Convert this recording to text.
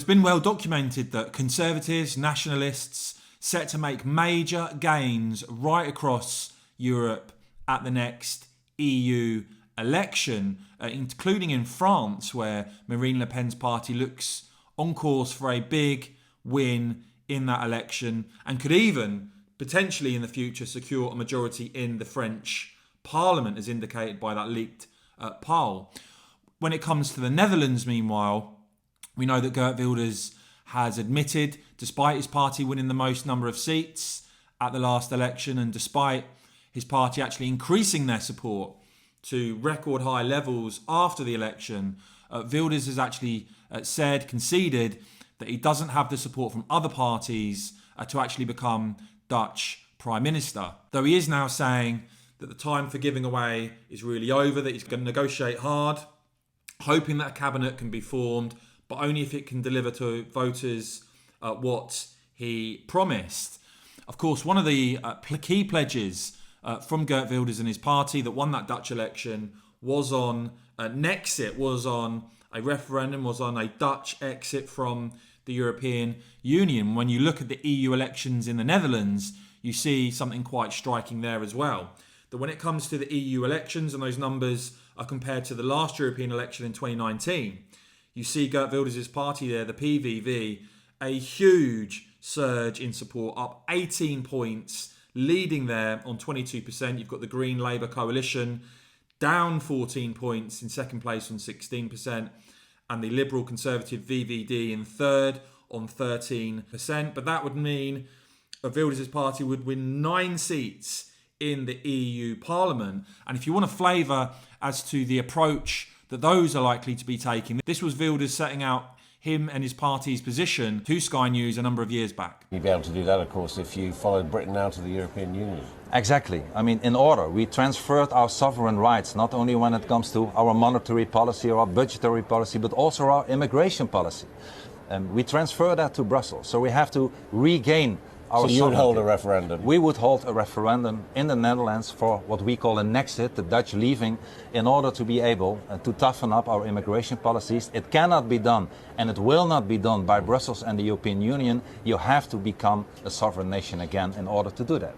It's been well documented that Conservatives, nationalists, set to make major gains right across Europe at the next EU election, including in France, where Marine Le Pen's party looks on course for a big win in that election and could even potentially in the future secure a majority in the French Parliament, as indicated by that leaked poll. When it comes to the Netherlands, meanwhile, we know that Geert Wilders has admitted, despite his party winning the most number of seats at the last election and despite his party actually increasing their support to record high levels after the election, Wilders has actually conceded that he doesn't have the support from other parties to actually become Dutch Prime Minister. Though he is now saying that the time for giving away is really over, that he's going to negotiate hard, hoping that a cabinet can be formed, but only if it can deliver to voters what he promised. Of course, one of the key pledges from Geert Wilders and his party that won that Dutch election was on Nexit, was on a referendum, was on a Dutch exit from the European Union. When you look at the EU elections in the Netherlands, you see something quite striking there as well. That when it comes to the EU elections, and those numbers are compared to the last European election in 2019, you see Geert Wilders' party there, the PVV, a huge surge in support, up 18 points, leading there on 22%. You've got the Green Labour coalition down 14 points in second place on 16%, and the Liberal Conservative VVD in third on 13%. But that would mean Wilders' party would win 9 seats in the EU Parliament. And if you want a flavour as to the approach that those are likely to be taking, this was Wilders setting out him and his party's position to Sky News a number of years back. You'd be able to do that, of course, if you followed Britain out of the European Union. Exactly. I mean, in order, we transferred our sovereign rights, not only when it comes to our monetary policy or our budgetary policy, but also our immigration policy. We transfer that to Brussels, so we have to regain our So you would sovereignty. hold a referendum? We would hold a referendum in the Netherlands for what we call a Nexit, the Dutch leaving, in order to be able to toughen up our immigration policies. It cannot be done, and it will not be done by Brussels and the European Union. You have to become a sovereign nation again in order to do that.